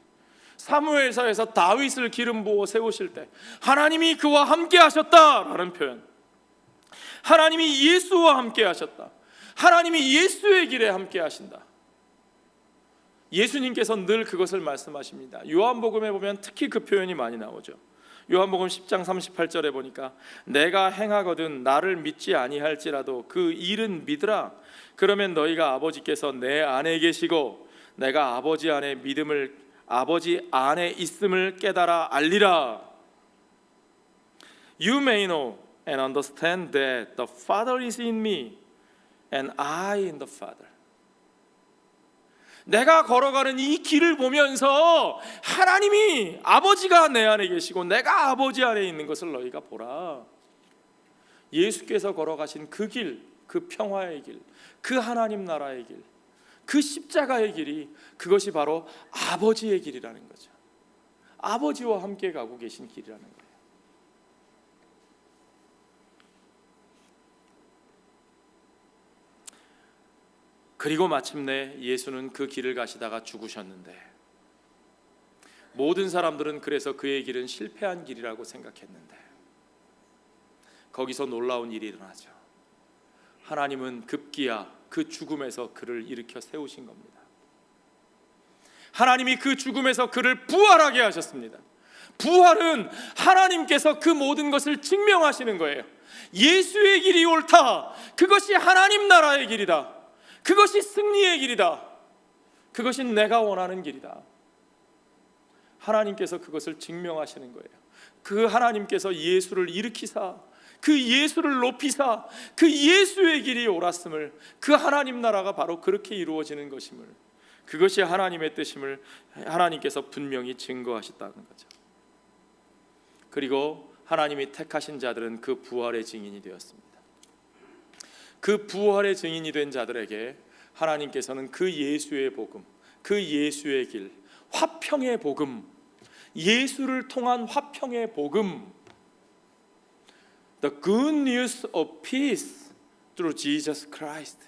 사무엘서에서 다윗을 기름 부어 세우실 때 하나님이 그와 함께 하셨다라는 표현. 하나님이 예수와 함께 하셨다. 하나님이 예수의 길에 함께 하신다. 예수님께서 늘 그것을 말씀하십니다. 요한복음에 보면 특히 그 표현이 많이 나오죠. 요한복음 10장 38절에 보니까 내가 행하거든 나를 믿지 아니할지라도 그 일은 믿으라. 그러면 너희가 아버지께서 내 안에 계시고 내가 아버지 안에 있음을 깨달아 알리라. You may know and understand that the Father is in me and I in the Father. 내가 걸어가는 이 길을 보면서 하나님이 아버지가 내 안에 계시고 내가 아버지 안에 있는 것을 너희가 보라. 예수께서 걸어가신 그 길, 그 평화의 길, 그 하나님 나라의 길, 그 십자가의 길이 그것이 바로 아버지의 길이라는 거죠. 아버지와 함께 가고 계신 길이라는 거예요. 그리고 마침내 예수는 그 길을 가시다가 죽으셨는데 모든 사람들은 그래서 그의 길은 실패한 길이라고 생각했는데 거기서 놀라운 일이 일어나죠. 하나님은 급기야 그 죽음에서 그를 일으켜 세우신 겁니다. 하나님이 그 죽음에서 그를 부활하게 하셨습니다. 부활은 하나님께서 그 모든 것을 증명하시는 거예요. 예수의 길이 옳다. 그것이 하나님 나라의 길이다. 그것이 승리의 길이다. 그것이 내가 원하는 길이다. 하나님께서 그것을 증명하시는 거예요. 그 하나님께서 예수를 일으키사 그 예수를 높이사 그 예수의 길이 옳았음을, 그 하나님 나라가 바로 그렇게 이루어지는 것임을, 그것이 하나님의 뜻임을 하나님께서 분명히 증거하셨다는 거죠. 그리고 하나님이 택하신 자들은 그 부활의 증인이 되었습니다. 그 부활의 증인이 된 자들에게 하나님께서는 그 예수의 복음, 그 예수의 길, 화평의 복음, 예수를 통한 화평의 복음, The good news of peace through Jesus Christ,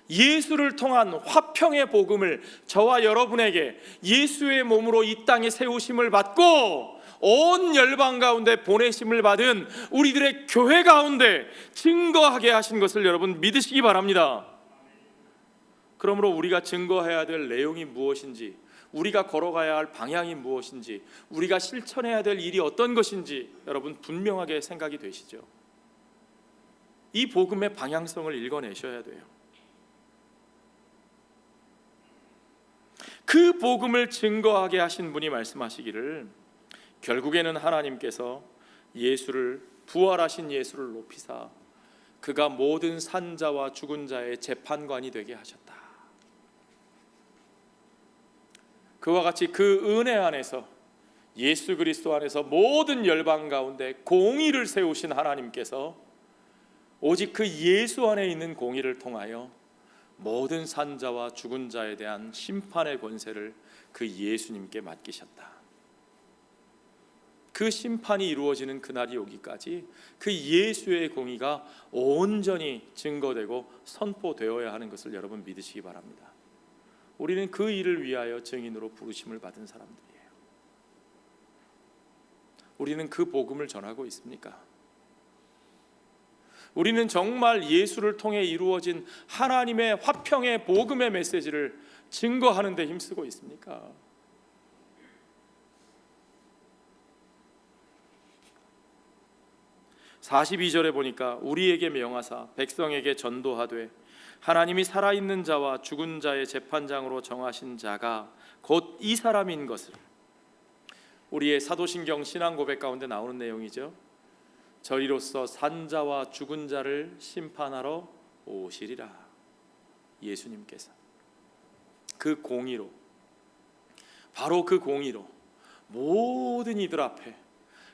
예수를 통한 화평의 복음을 저와 여러분에게 예수의 몸으로 이 땅에 세우심을 받고 온 열방 가운데 보내심을 받은 우리들의 교회 가운데 증거하게 하신 것을 여러분 믿으시기 바랍니다. 그러므로 우리가 증거해야 될 내용이 무엇인지, 우리가 걸어가야 할 방향이 무엇인지, 우리가 실천해야 될 일이 어떤 것인지 여러분 분명하게 생각이 되시죠? 이 복음의 방향성을 읽어내셔야 돼요. 그 복음을 증거하게 하신 분이 말씀하시기를 결국에는 하나님께서 예수를, 부활하신 예수를 높이사 그가 모든 산자와 죽은 자의 재판관이 되게 하셨다. 그와 같이 그 은혜 안에서, 예수 그리스도 안에서 모든 열방 가운데 공의를 세우신 하나님께서 오직 그 예수 안에 있는 공의를 통하여 모든 산자와 죽은 자에 대한 심판의 권세를 그 예수님께 맡기셨다. 그 심판이 이루어지는 그날이 오기까지 그 예수의 공의가 온전히 증거되고 선포되어야 하는 것을 여러분 믿으시기 바랍니다. 우리는 그 일을 위하여 증인으로 부르심을 받은 사람들이에요. 우리는 그 복음을 전하고 있습니까? 우리는 정말 예수를 통해 이루어진 하나님의 화평의 복음의 메시지를 증거하는 데 힘쓰고 있습니까? (42절에) 보니까 우리에게 명하사 백성에게 전도하되 하나님이 살아있는 자와 죽은 자의 재판장으로 정하신 자가 곧 이 사람인 것을, 우리의 사도신경 신앙 고백 가운데 나오는 내용이죠. 저리로서 산자와 죽은 자를 심판하러 오시리라. 예수님께서 그 공의로, 바로 그 공의로 모든 이들 앞에,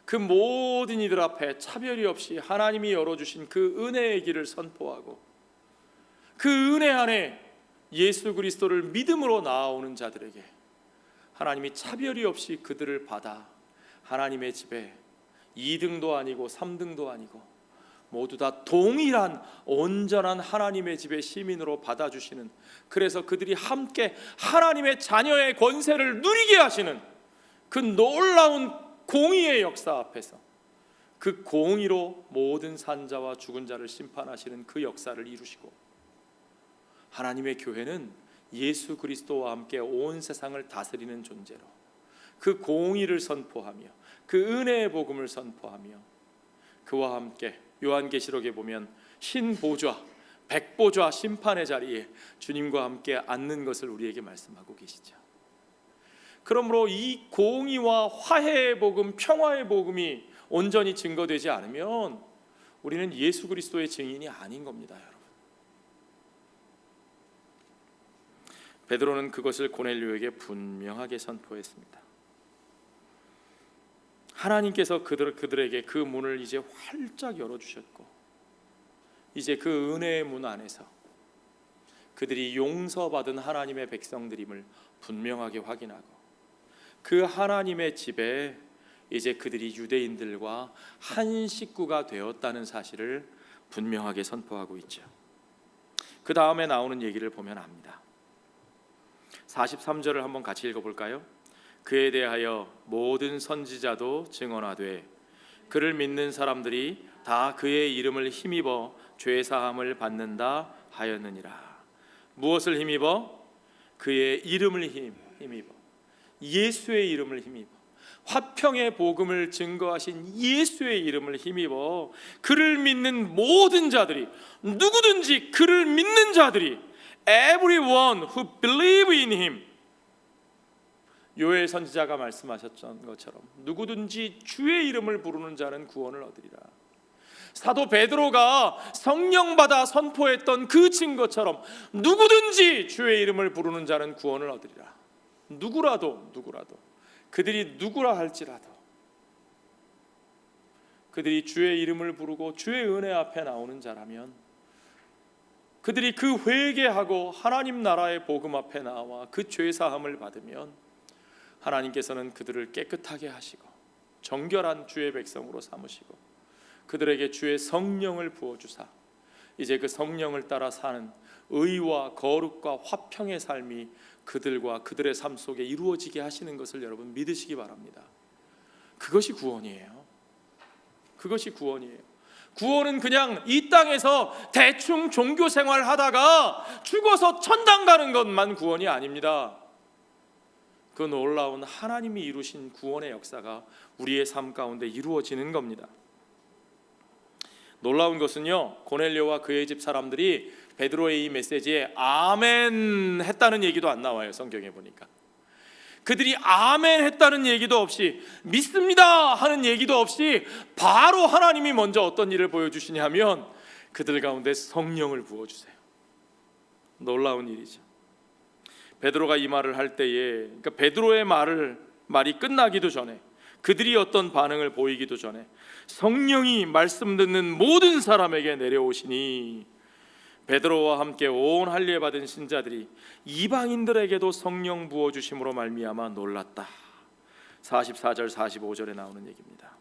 그 모든 이들 앞에 차별이 없이 하나님이 열어주신 그 은혜의 길을 선포하고 그 은혜 안에 예수 그리스도를 믿음으로 나아오는 자들에게 하나님이 차별이 없이 그들을 받아 하나님의 집에 2등도 아니고 3등도 아니고 모두 다 동일한 온전한 하나님의 집의 시민으로 받아주시는, 그래서 그들이 함께 하나님의 자녀의 권세를 누리게 하시는 그 놀라운 공의의 역사 앞에서, 그 공의로 모든 산자와 죽은 자를 심판하시는 그 역사를 이루시고, 하나님의 교회는 예수 그리스도와 함께 온 세상을 다스리는 존재로 그 공의를 선포하며 그 은혜의 복음을 선포하며 그와 함께 요한계시록에 보면 흰 보좌, 백보좌 심판의 자리에 주님과 함께 앉는 것을 우리에게 말씀하고 계시죠. 그러므로 이 공의와 화해의 복음, 평화의 복음이 온전히 증거되지 않으면 우리는 예수 그리스도의 증인이 아닌 겁니다, 여러분. 베드로는 그것을 고넬료에게 분명하게 선포했습니다. 하나님께서 그들에게 그 문을 이제 활짝 열어주셨고, 이제 그 은혜의 문 안에서 그들이 용서받은 하나님의 백성들임을 분명하게 확인하고, 그 하나님의 집에 이제 그들이 유대인들과 한 식구가 되었다는 사실을 분명하게 선포하고 있죠. 그 다음에 나오는 얘기를 보면 압니다. 43절을 한번 같이 읽어볼까요? 그에 대하여 모든 선지자도 증언하되 그를 믿는 사람들이 다 그의 이름을 힘입어 죄사함을 받는다 하였느니라. 무엇을 힘입어? 그의 이름을 힘입어, 예수의 이름을 힘입어, 화평의 복음을 증거하신 예수의 이름을 힘입어 그를 믿는 모든 자들이, 누구든지 그를 믿는 자들이, everyone who believe in him, 요엘 선지자가 말씀하셨던 것처럼 누구든지 주의 이름을 부르는 자는 구원을 얻으리라. 사도 베드로가 성령 받아 선포했던 그 증거처럼 누구든지 주의 이름을 부르는 자는 구원을 얻으리라. 누구라도 그들이 누구라 할지라도 그들이 주의 이름을 부르고 주의 은혜 앞에 나오는 자라면, 그들이 그 회개하고 하나님 나라의 복음 앞에 나와 그 죄 사함을 받으면 하나님께서는 그들을 깨끗하게 하시고 정결한 주의 백성으로 삼으시고 그들에게 주의 성령을 부어주사 이제 그 성령을 따라 사는 의와 거룩과 화평의 삶이 그들과 그들의 삶 속에 이루어지게 하시는 것을 여러분 믿으시기 바랍니다. 그것이 구원이에요. 그것이 구원이에요. 구원은 그냥 이 땅에서 대충 종교 생활 하다가 죽어서 천당 가는 것만 구원이 아닙니다. 그 놀라운 하나님이 이루신 구원의 역사가 우리의 삶 가운데 이루어지는 겁니다. 놀라운 것은요, 고넬료와 그의 집 사람들이 베드로의 이 메시지에 아멘 했다는 얘기도 안 나와요. 성경에 보니까 그들이 아멘 했다는 얘기도 없이, 믿습니다 하는 얘기도 없이 바로 하나님이 먼저 어떤 일을 보여주시냐면 그들 가운데 성령을 부어주세요. 놀라운 일이죠. 베드로가 이 말을 할 때에, 그러니까 베드로의 말이 끝나기도 전에, 그들이 어떤 반응을 보이기도 전에 성령이 말씀 듣는 모든 사람에게 내려오시니 베드로와 함께 온 할례 받은 신자들이 이방인들에게도 성령 부어주심으로 말미암아 놀랐다. 44절 45절에 나오는 얘기입니다.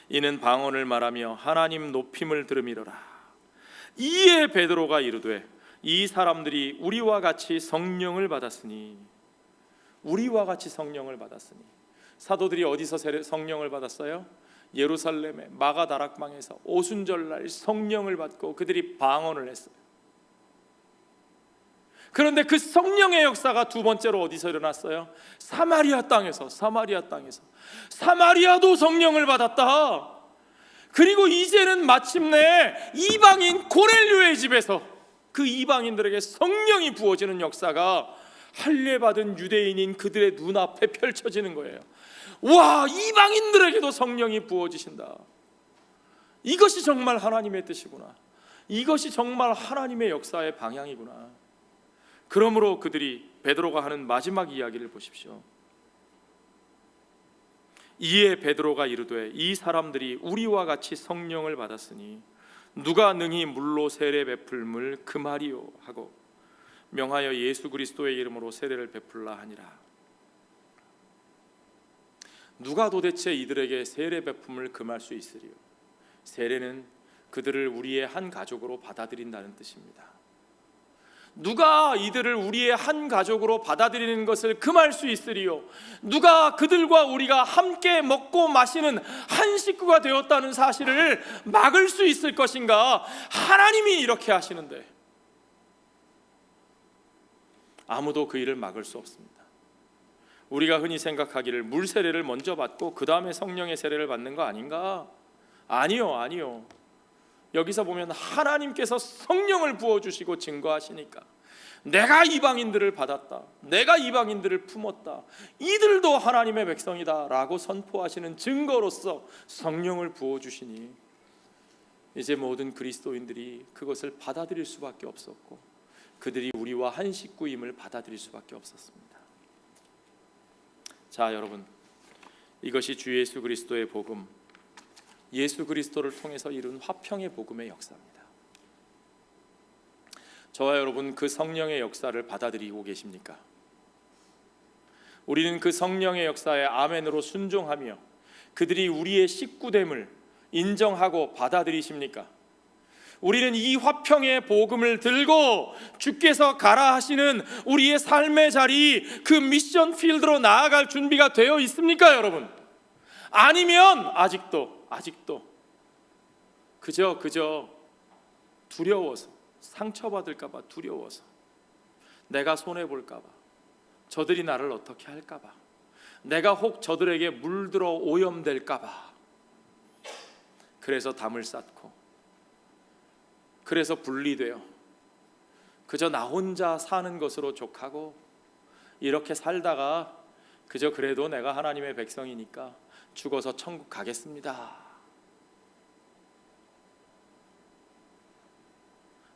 이는 방언을 말하며 하나님 높임을 들음이로라. 이에 베드로가 이르되 이 사람들이 우리와 같이 성령을 받았으니, 우리와 같이 성령을 받았으니. 사도들이 어디서 성령을 받았어요? 예루살렘의 마가다락방에서 오순절날 성령을 받고 그들이 방언을 했어요. 그런데 그 성령의 역사가 두 번째로 어디서 일어났어요? 사마리아 땅에서. 사마리아도 성령을 받았다. 그리고 이제는 마침내 이방인 고넬료의 집에서 그 이방인들에게 성령이 부어지는 역사가 할례 받은 유대인인 그들의 눈앞에 펼쳐지는 거예요. 와, 이방인들에게도 성령이 부어지신다. 이것이 정말 하나님의 뜻이구나. 이것이 정말 하나님의 역사의 방향이구나. 그러므로 그들이, 베드로가 하는 마지막 이야기를 보십시오. 이에 베드로가 이르되 이 사람들이 우리와 같이 성령을 받았으니 누가 능히 물로 세례 베풀물 금하리요 하고 명하여 예수 그리스도의 이름으로 세례를 베풀라 하니라. 누가 도대체 이들에게 세례 베품을 금할 수 있으리요? 세례는 그들을 우리의 한 가족으로 받아들인다는 뜻입니다. 누가 이들을 우리의 한 가족으로 받아들이는 것을 금할 수 있으리요? 누가 그들과 우리가 함께 먹고 마시는 한 식구가 되었다는 사실을 막을 수 있을 것인가? 하나님이 이렇게 하시는데 아무도 그 일을 막을 수 없습니다. 우리가 흔히 생각하기를 물 세례를 먼저 받고 그 다음에 성령의 세례를 받는 거 아닌가? 아니요. 여기서 보면 하나님께서 성령을 부어주시고 증거하시니까 내가 이방인들을 받았다, 내가 이방인들을 품었다, 이들도 하나님의 백성이다 라고 선포하시는 증거로서 성령을 부어주시니 이제 모든 그리스도인들이 그것을 받아들일 수밖에 없었고 그들이 우리와 한 식구임을 받아들일 수밖에 없었습니다. 자, 여러분, 이것이 주 예수 그리스도의 복음, 예수 그리스도를 통해서 이룬 화평의 복음의 역사입니다. 저와 여러분, 그 성령의 역사를 받아들이고 계십니까? 우리는 그 성령의 역사에 아멘으로 순종하며 그들이 우리의 식구됨을 인정하고 받아들이십니까? 우리는 이 화평의 복음을 들고 주께서 가라 하시는 우리의 삶의 자리, 그 미션 필드로 나아갈 준비가 되어 있습니까, 여러분? 아니면 아직도 그저 두려워서, 상처받을까 봐 두려워서, 내가 손해볼까 봐, 저들이 나를 어떻게 할까 봐, 내가 혹 저들에게 물들어 오염될까 봐, 그래서 담을 쌓고, 그래서 분리되어 그저 나 혼자 사는 것으로 족하고 이렇게 살다가 그저 그래도 내가 하나님의 백성이니까 죽어서 천국 가겠습니다.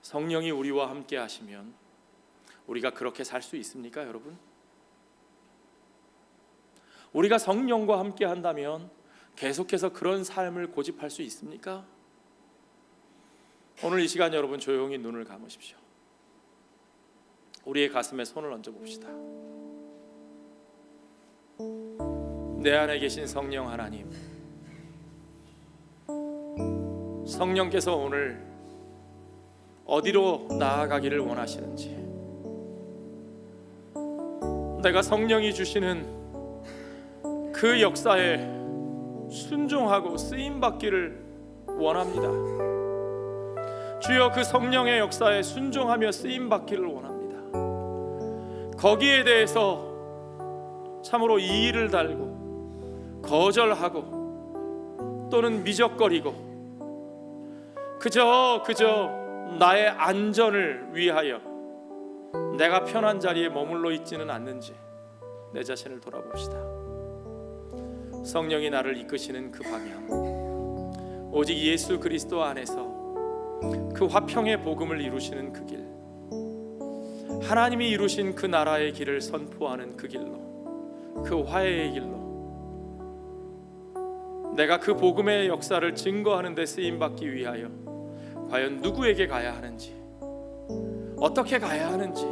성령이 우리와 함께 하시면 우리가 그렇게 살 수 있습니까, 여러분? 우리가 성령과 함께 한다면 계속해서 그런 삶을 고집할 수 있습니까? 오늘 이 시간 여러분 조용히 눈을 감으십시오. 우리의 가슴에 손을 얹어 봅시다. 내 안에 계신 성령 하나님, 성령께서 오늘 어디로 나아가기를 원하시는지, 내가 성령이 주시는 그 역사에 순종하고 쓰임받기를 원합니다. 주여, 그 성령의 역사에 순종하며 쓰임받기를 원합니다. 거기에 대해서 참으로 이의를 달고 거절하고 또는 미적거리고 그저 나의 안전을 위하여 내가 편한 자리에 머물러 있지는 않는지 내 자신을 돌아봅시다. 성령이 나를 이끄시는 그 방향, 오직 예수 그리스도 안에서 그 화평의 복음을 이루시는 그 길, 하나님이 이루신 그 나라의 길을 선포하는 그 길로, 그 화해의 길로 내가 그 복음의 역사를 증거하는 데 쓰임받기 위하여 과연 누구에게 가야 하는지, 어떻게 가야 하는지,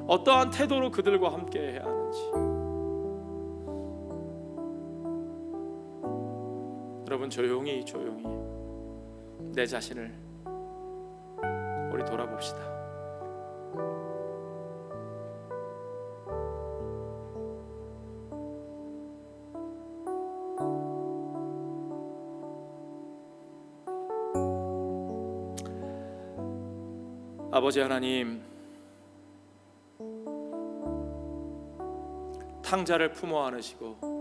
어떠한 태도로 그들과 함께 해야 하는지, 여러분 조용히 내 자신을 우리 돌아봅시다. 아버지 하나님, 탕자를 품어 안으시고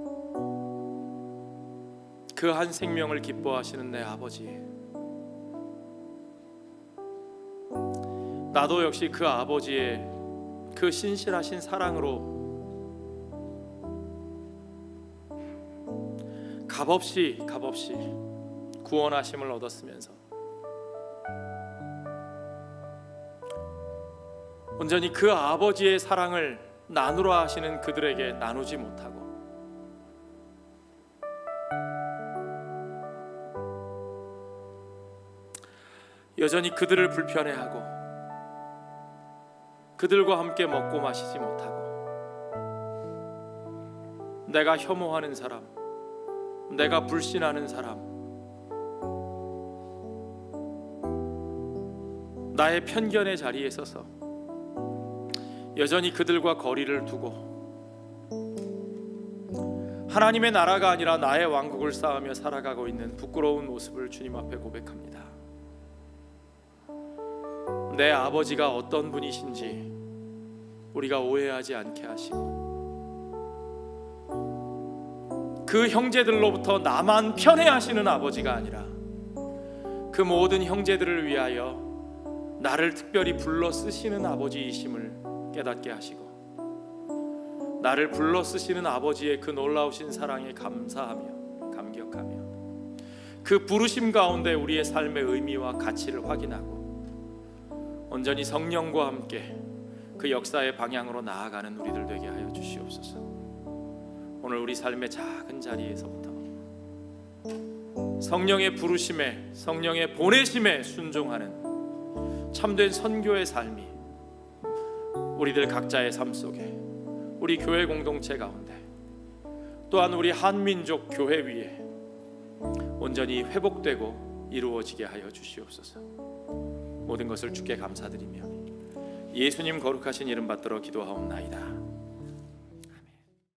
그 한 생명을 기뻐하시는 내 아버지, 나도 역시 그 아버지의 그 신실하신 사랑으로 값없이 구원하심을 얻었으면서 온전히 그 아버지의 사랑을 나누라 하시는 그들에게 나누지 못하고 여전히 그들을 불편해하고 그들과 함께 먹고 마시지 못하고 내가 혐오하는 사람, 내가 불신하는 사람, 나의 편견의 자리에 서서 여전히 그들과 거리를 두고 하나님의 나라가 아니라 나의 왕국을 쌓으며 살아가고 있는 부끄러운 모습을 주님 앞에 고백합니다. 내 아버지가 어떤 분이신지 우리가 오해하지 않게 하시고, 그 형제들로부터 나만 편애하시는 아버지가 아니라 그 모든 형제들을 위하여 나를 특별히 불러 쓰시는 아버지이심을 깨닫게 하시고, 나를 불러 쓰시는 아버지의 그 놀라우신 사랑에 감사하며 감격하며 그 부르심 가운데 우리의 삶의 의미와 가치를 확인하고 온전히 성령과 함께 그 역사의 방향으로 나아가는 우리들 되게 하여 주시옵소서. 오늘 우리 삶의 작은 자리에서부터 성령의 부르심에, 성령의 보내심에 순종하는 참된 선교의 삶이 우리들 각자의 삶 속에, 우리 교회 공동체 가운데, 또한 우리 한민족 교회 위에 온전히 회복되고 이루어지게 하여 주시옵소서. 모든 것을 주께 감사드리며 예수님 거룩하신 이름 받들어 기도하옵나이다.